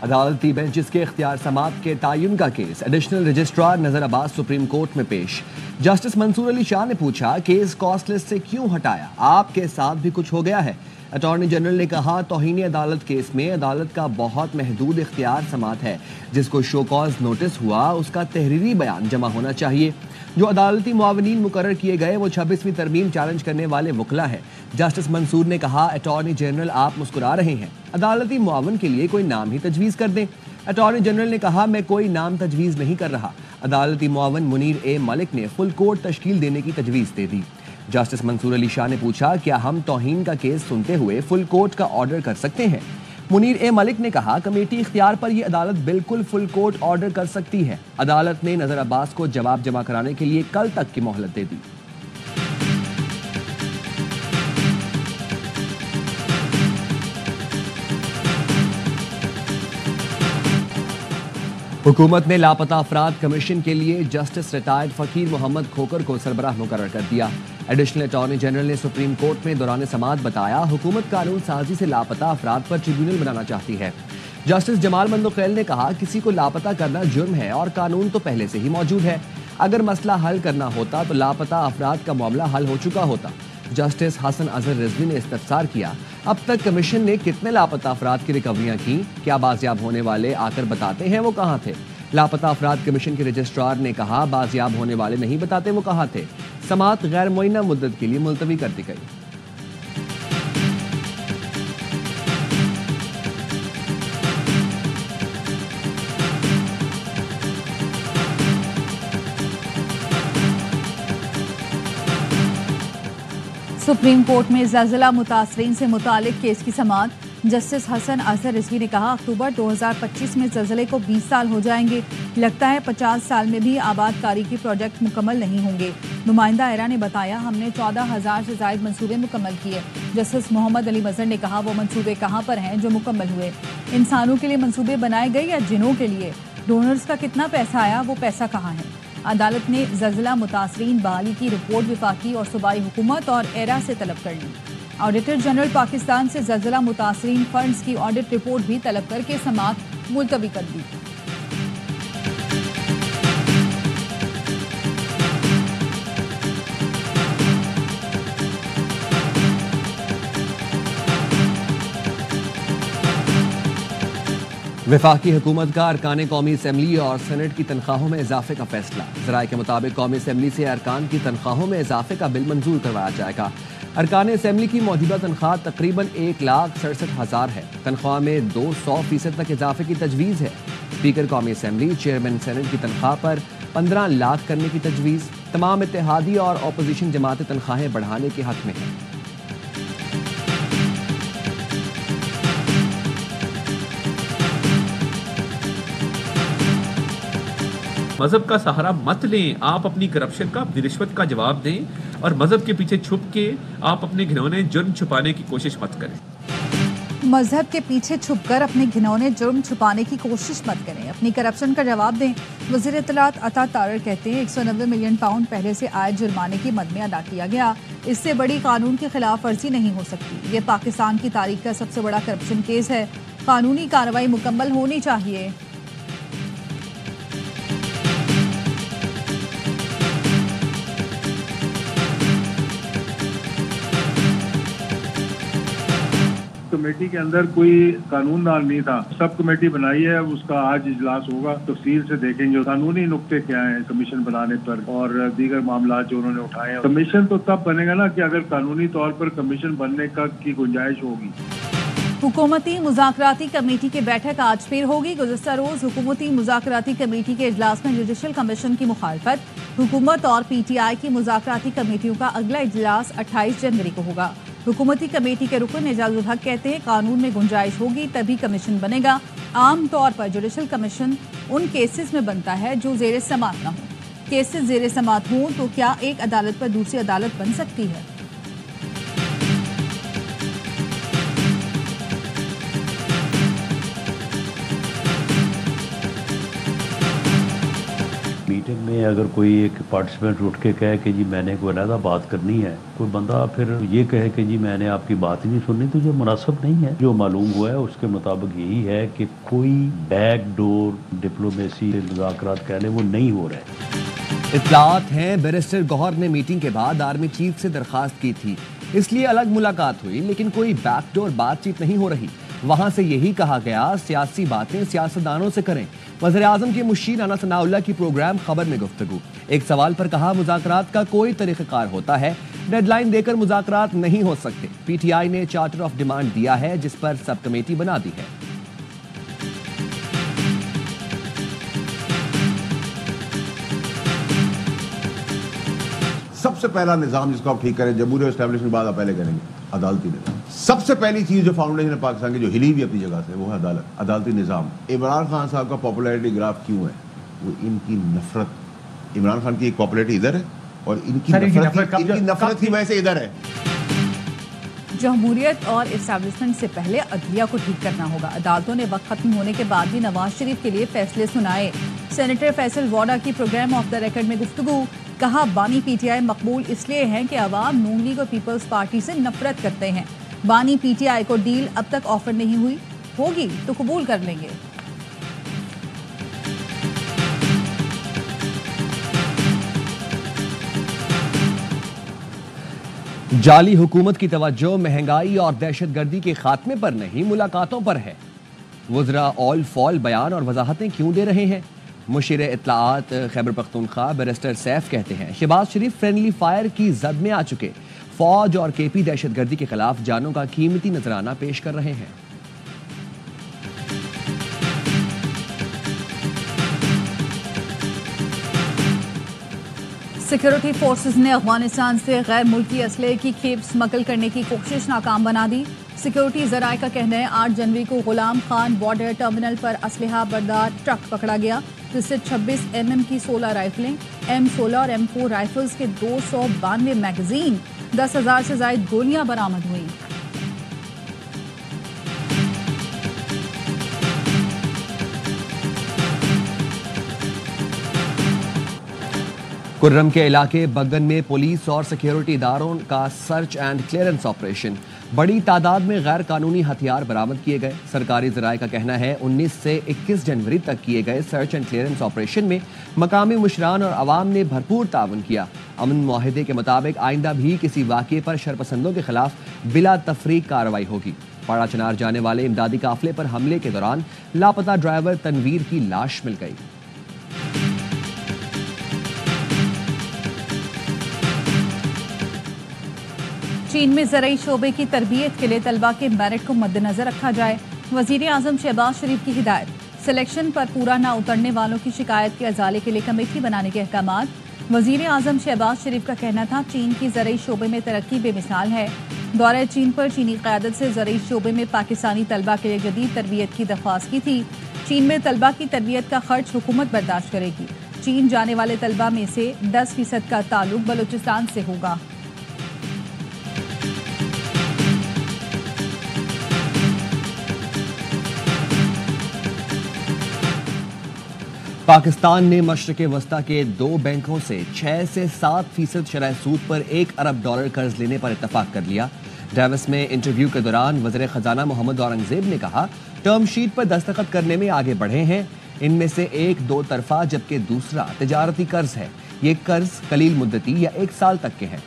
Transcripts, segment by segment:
अदालती बेंचेस के इख्तियार समात के तयन का केस एडिशनल रजिस्ट्रार नजर अब्बास सुप्रीम कोर्ट में पेश। जस्टिस मंसूर अली शाह ने पूछा, केस कॉस्ट लिस्ट से क्यों हटाया, आपके साथ भी कुछ हो गया है। अटॉर्नी जनरल ने कहा, तौहीन अदालत केस में अदालत का बहुत महदूद इख्तियार समात है। जिसको शो कॉज नोटिस हुआ उसका तहरीरी बयान जमा होना चाहिए। जो अदालती मुआवनीन मुकर्रर किए गए वो 26वीं तरमीम चैलेंज करने वाले वकला है। जस्टिस मंसूर ने कहा, अटॉर्नी जनरल आप मुस्कुरा रहे हैं, अदालती मुआवन के लिए कोई नाम ही तजवीज़ कर दें। अटॉर्नी जनरल ने कहा, मैं कोई नाम तजवीज़ नहीं कर रहा। अदालती मुआवन मुनीर ए मलिक ने फुल कोर्ट तश्कील देने की तजवीज़ दे दी। जस्टिस मंसूर अली शाह ने पूछा, क्या हम तौहीन का केस सुनते हुए फुल कोर्ट का ऑर्डर कर सकते हैं। मुनीर ए मलिक ने कहा, कमेटी इख्तियार पर यह अदालत बिल्कुल फुल कोर्ट ऑर्डर कर सकती है। अदालत ने नजर अब्बास को जवाब जमा कराने के लिए कल तक की मोहलत दे दी। हुकूमत ने लापता अफराद कमीशन के लिए जस्टिस रिटायर्ड फकीर मोहम्मद खोकर को सरबराह मुकर्रर कर दिया। एडिशनल अटॉर्नी जनरल ने सुप्रीम कोर्ट में दौरान समाअत बताया, हुकूमत कानून साजी से लापता अफराद पर ट्रिब्यूनल बनाना चाहती है। जस्टिस जमाल मंदोखैल ने कहा, किसी को लापता करना जुर्म है और कानून तो पहले से ही मौजूद है। अगर मसला हल करना होता तो लापता अफराद का मामला हल हो चुका होता। जस्टिस हसन अजहर रिजवी ने इस्तफसार किया, अब तक कमीशन ने कितने लापता अफराद की रिकवरियां की, क्या बाजियाब होने वाले आकर बताते हैं वो कहाँ थे। लापता अफराद कमीशन के रजिस्ट्रार ने कहा, बाजियाब होने वाले नहीं बताते वो कहाँ थे। समाअत गैर मुअय्यना मुद्दत के लिए मुलतवी कर दी गई। सुप्रीम कोर्ट में ज़लज़ला मुतासरीन से मुतालिक केस की समाअत। जस्टिस हसन अजहर रिजवी ने कहा, अक्टूबर 2025 में ज़लज़ले को 20 साल हो जाएंगे। लगता है 50 साल में भी आबादकारी की प्रोजेक्ट मुकम्मल नहीं होंगे। नुमाइंदा एरा ने बताया, हमने 14,000 से ज़ायद मंसूबे मुकम्मल किए। जस्टिस मोहम्मद अली मजहर ने कहा, वो मंसूबे कहाँ पर हैं जो मुकम्मल हुए। इंसानों के लिए मंसूबे बनाए गए या जिनों के लिए। डोनर्स का कितना पैसा आया, वो पैसा कहाँ है। अदालत ने ज़लज़ला मुतासरीन बहाली की रिपोर्ट विफाकी और सूबाई हुकूमत और एरा से तलब कर ली। ऑडिटर जनरल पाकिस्तान से ज़लज़ला मुतासरीन फंड्स की ऑडिट रिपोर्ट भी तलब करके समाअत मुलतवी कर दी। वफाकी हुकूमत का अरकान कौमी असम्बली और सेनेट की तनख्वाहों में इजाफे का फैसला। ज़राए के मुताबिक कौमी असम्बली से अरकान की तनख्वाहों में इजाफे का बिल मंजूर करवाया जाएगा। अरकान असम्बली की मौजूदा तनख्वाह तकरीबन 1,67,000 है। तनख्वाह में 200% तक इजाफे की तजवीज़ है। स्पीकर कौमी असम्बली चेयरमैन सेनेट की तनख्वाह पर 15 लाख करने की तजवीज़। तमाम इत्तेहादी और अपोजिशन जमातें तनख्वाहें बढ़ाने के हक में हैं। मजहब का सहारा मत लें, आप अपनी करप्शन का, अपनी रिश्वत का जवाब दें और मजहब के पीछे छुप के आप अपने घिनौने जुर्म छुपाने की कोशिश मत करें। मजहब के पीछे छुपकर अपने घिनौने जुर्म छुपाने की कोशिश मत करें, अपनी करप्शन का जवाब दें। वज़ीर इत्तलात अता तारर कहते हैं, 190 मिलियन पाउंड पहले से आए जुर्माने की मद में अदा किया गया। इससे बड़ी कानून की खिलाफ वर्जी नहीं हो सकती। ये पाकिस्तान की तारीख का सबसे बड़ा करप्शन केस है। कानूनी कार्रवाई मुकम्मल होनी चाहिए। कमेटी के अंदर कोई कानूनदान नहीं था, सब कमेटी बनाई है, उसका आज इजलास होगा, तफसील से देखेंगे कानूनी नुक्ते क्या हैं कमीशन बनाने पर और दीगर मामला जो उन्होंने उठाए हैं। कमीशन तो तब बनेगा ना कि अगर कानूनी तौर पर कमीशन बनने की गुंजाइश होगी। हुकूमती मुज़ाकराती कमेटी की बैठक आज फिर होगी। गुज़िश्ता रोज हुकूमती मुज़ाकराती कमेटी के इजलास में जुडिशल कमीशन की मुखालफत। हुकूमत और PTI की मुज़ाकराती कमेटियों का अगला इजलास 28 जनवरी को होगा। हुकूमती कमेटी के रुकन एजाजुल हक कहते हैं, कानून में गुंजाइश होगी तभी कमीशन बनेगा। आम तौर पर जुडिशल कमीशन उन केसेस में बनता है जो ज़ेर समाअत न हो। केसेस ज़ेर समाअत हों तो क्या एक अदालत पर दूसरी अदालत बन सकती है? मीटिंग में अगर कोई एक पार्टिसिपेंट उठ के कहे कि जी मैंने कोई अलहदा बात करनी है, कोई बंदा फिर ये कहे कि जी मैंने आपकी बात ही नहीं सुननी, तो ये मुनासिब नहीं है। जो मालूम हुआ है उसके मुताबिक यही है कि कोई बैक डोर डिप्लोमेसी मुज़ाकरात कह लें वो नहीं हो रहे। इत्तलात हैं बैरिस्टर गौहर ने मीटिंग के बाद आर्मी चीफ से दरखास्त की थी, इसलिए अलग मुलाकात हुई, लेकिन कोई बैकडोर बातचीत नहीं हो रही। वहां से यही कहा गया सियासी बातें सियासतदानों से करें। वज़ीर-ए-आज़म के मुशीर राना सनाउल्लाह की प्रोग्राम खबर में गुफ्तगू। एक सवाल पर कहा मुज़ाकरात का कोई तरीक़ाकार होता है, डेडलाइन देकर मुज़ाकरात नहीं हो सकते। पीटीआई ने चार्टर ऑफ डिमांड दिया है जिस पर सब कमेटी बना दी है। सबसे पहला निजाम जिसको आप ठीक करें, जमहूरियत एस्टैब्लिशमेंट बाद आप पहले करेंगे, अदालती निजाम। सबसे पहली चीज जो फाउंडेशन पाकिस्तान की जो हिली भी अपनी जगह से, वो है अदालत, अदालती निजाम। इमरान खान साहब का पॉपुलैरिटी ग्राफ क्यों है? वो इनकी नफरत। इमरान खान की एक पॉपुलैरिटी इधर है और इनकी नफरत की वजह से इधर है। जमहूरियत और इस्टेब्लिशमेंट से पहले अदलिया को ठीक करना होगा। अदालतों ने वक्त खत्म होने के बाद भी नवाज शरीफ के लिए फैसले सुनाए। सेनेटर फैसल वाडा की प्रोग्राम ऑफ द रिकॉर्ड में गुफ्तगू। कहा बानी पीटीआई मकबूल इसलिए है कि अवाम नून लीग और पीपल्स पार्टी से नफरत करते हैं। बानी पीटीआई को डील अब तक ऑफर नहीं हुई, होगी तो कबूल कर लेंगे। जाली हुकूमत की तवज्जो महंगाई और दहशतगर्दी के खात्मे पर नहीं, मुलाकातों पर है। वज़रा ऑल फॉल बयान और वजाहतें क्यों दे रहे हैं? मुशीर इत्तलाआत खैबर पख्तूनख्वा बैरिस्टर सैफ कहते हैं शहबाज शरीफ फ्रेंडली फायर की जद में आ चुके। फौज और केपी दहशतगर्दी के खिलाफ जानों का कीमती नजराना पेश कर रहे हैं। सिक्योरिटी फोर्सेस ने अफगानिस्तान से गैर मुल्की असले की खेप स्मगल करने की कोशिश नाकाम बना दी। सिक्योरिटी जराये का कहना है 8 जनवरी को गुलाम खान बॉर्डर टर्मिनल पर असलहा बरदार ट्रक पकड़ा गया, जिससे 26 mm की 16 राइफलें, M16 और M4 राइफल्स के 292 मैगजीन, 10,000 से ज्यादा गोलियां बरामद हुई। कुर्रम के इलाके बग्गन में पुलिस और सिक्योरिटी इदारों का सर्च एंड क्लियरेंस ऑपरेशन। बड़ी तादाद में गैर कानूनी हथियार बरामद किए गए। सरकारी ज़राए का कहना है 19 से 21 जनवरी तक किए गए सर्च एंड क्लियरेंस ऑपरेशन में मकामी मुशरान और अवाम ने भरपूर तावन किया। अमन मुआहिदे के मुताबिक आइंदा भी किसी वाक़े पर शरपसंदों के खिलाफ बिला तफरीक कार्रवाई होगी। पाड़ा चनार जाने वाले इमदादी काफिले पर हमले के दौरान लापता ड्राइवर तनवीर की लाश मिल गई। चीन में ज़राई शोबे की तरबियत के लिए तलबा के मेरिट को मद्देनजर रखा जाए। वज़ीर-ए-आज़म शहबाज शरीफ की हिदायत। सिलेक्शन पर पूरा ना उतरने वालों की शिकायत के अजाले के लिए कमेटी बनाने के अहकामात। वज़ीर-ए-आज़म शहबाज शरीफ का कहना था चीन की ज़राई शोबे में तरक्की बेमिसाल है। दौरे चीन पर चीनी क़यादत से ज़राई शोबे में पाकिस्तानी तलबा के लिए जदीद तरबियत की दरख्वास्त की थी। चीन में तलबा की तरबियत का खर्च हुकूमत बर्दाश्त करेगी। चीन जाने वाले तलबा में से 10% का ताल्लुक बलूचिस्तान से होगा। पाकिस्तान ने मशरिक़ वस्ता के 2 बैंकों से 6 से 7% शरह सूद पर $1 अरब कर्ज लेने पर इत्तफाक कर लिया। डेविस में इंटरव्यू के दौरान वज़ीर ख़जाना मोहम्मद औरंगज़ेब ने कहा टर्म शीट पर दस्तखत करने में आगे बढ़े हैं। इनमें से एक 2 तरफा जबकि दूसरा तिजारती कर्ज है। ये कर्ज कलील मुद्दती या 1 साल तक के हैं।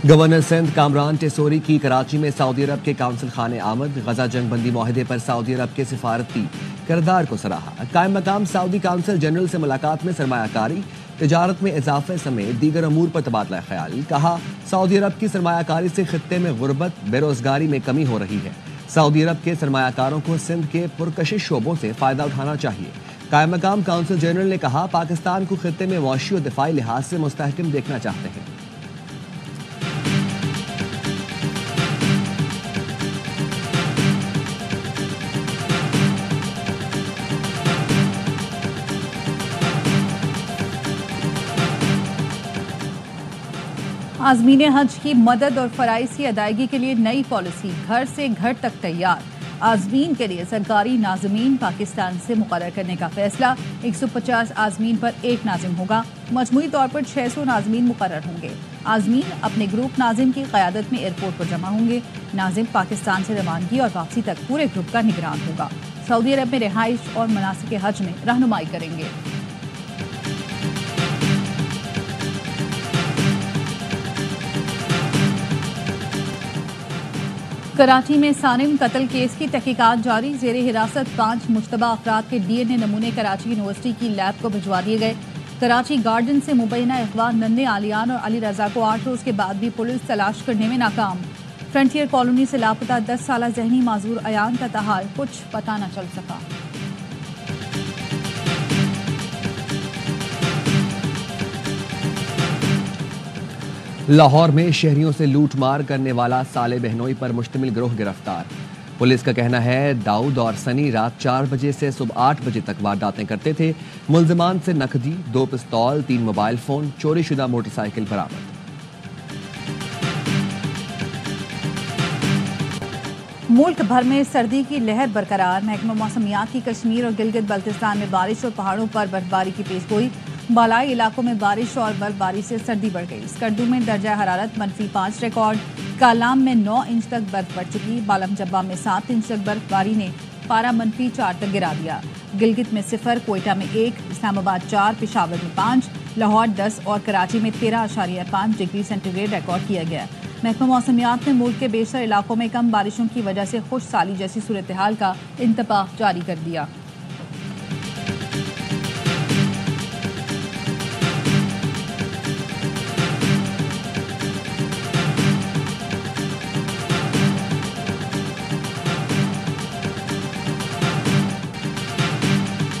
गवर्नर सिंध कामरान टेसोरी की कराची में सऊदी अरब के काउंसिल खाने आमद। गजा जंग बंदी माहिदे पर सऊदी अरब के सिफारती किरदार को सराहा। कायम मकाम सऊदी काउंसिल जनरल से मुलाकात में सरमायाकारी, तिजारत में इजाफे समेत दीगर अमूर पर तबादला ख्याल। कहा सऊदी अरब की सरमायाकारी से खित्ते में गुर्बत बेरोजगारी में कमी हो रही है। सऊदी अरब के सरमायाकारों को सिंध के पुरकशिश शोबों से फायदा उठाना चाहिए। कायम मकाम काउंसिल जनरल ने कहा पाकिस्तान को खित्ते में मुआशी और दिफाई लिहाज से मुस्तहकम देखना चाहते हैं। आज़मीन हज की मदद और फ़राइज़ की अदायगी के लिए नई पॉलिसी, घर से घर तक तैयार। आज़मीन के लिए सरकारी नाज़मीन पाकिस्तान से मुकर्रर करने का फैसला। 150 आज़मीन पर एक नाजिम होगा। मजमूई तौर पर 600 नाज़मीन मुकर्रर होंगे। आज़मीन अपने ग्रुप नाजिम की क़यादत में एयरपोर्ट पर जमा होंगे। नाजिम पाकिस्तान से रवानगी और वापसी तक पूरे ग्रुप का निगरान होगा। सऊदी अरब में रिहाइश और मनासिक हज में रहनुमाई करेंगे। कराची में सानिम कत्ल केस की तहकीकात जारी। जेर हिरासत 5 मुश्तबा अफराद के DNA नमूने कराची यूनिवर्सिटी की लैब को भिजवा दिए गए। कराची गार्डन से मुबैना अगवा नन्हे आलियान और अली रजा को 8 रोज के बाद भी पुलिस तलाश करने में नाकाम। फ्रंटियर कॉलोनी से लापता 10 साला जहनी माजूर अयान का तहाल, कुछ पता न चल सका। लाहौर में शहरियों से लूटमार करने वाला साले बहनोई पर मुश्तमिल गिरोह गिरफ्तार। पुलिस का कहना है दाऊद और सनी रात 4 बजे से सुबह 8 बजे तक वारदातें करते थे। मुल्जिमान से नकदी, 2 पिस्तौल, 3 मोबाइल फोन, चोरीशुदा मोटरसाइकिल बरामद। मुल्क भर में सर्दी की लहर बरकरार। महकमा मौसमियात की कश्मीर और गिलगित बल्तिस्तान में बारिश और पहाड़ों पर बर्फबारी की पेशगोई। बालाई इलाकों में बारिश और बर्फबारी से सर्दी बढ़ गई। स्कर्दू में दर्जा हरारत -5 रिकॉर्ड। कालाम में 9 इंच तक बर्फ पड़ चुकी। बालम जब्बा में 7 इंच तक बर्फबारी ने पारा -4 तक गिरा दिया। गिलगित में 0, कोयटा में 1, इस्लामाबाद 4, पेशावर में 5, लाहौर 10 और कराची में 13.5 डिग्री सेंटीग्रेड रिकॉर्ड किया गया। महकमा मौसमियात ने मुल्क के बेशतर इलाकों में कम बारिशों की वजह से खुश साली जैसी सूरत हाल का इंतबाह जारी कर दिया।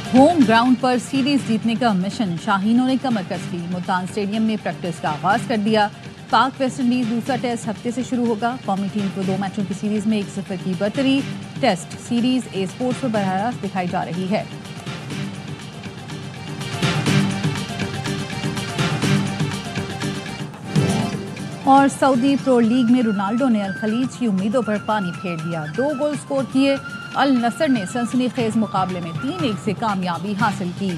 होम ग्राउंड पर सीरीज जीतने का मिशन शाहीनों ने कमर कस ली। मुल्तान स्टेडियम में प्रैक्टिस का आगाज कर दिया। पाक वेस्ट इंडीज दूसरा टेस्ट हफ्ते से शुरू होगा। कौमी टीम को 2 मैचों की सीरीज में 1-0 की बर्तरी। टेस्ट सीरीज ए स्पोर्ट्स पर बराह रास्त दिखाई जा रही है। और सऊदी प्रो लीग में रोनाल्डो ने अल खलीज की उम्मीदों पर पानी फेर दिया। 2 गोल स्कोर किए। अल नसर ने सनसनीखेज मुकाबले में 3-1 से कामयाबी हासिल की।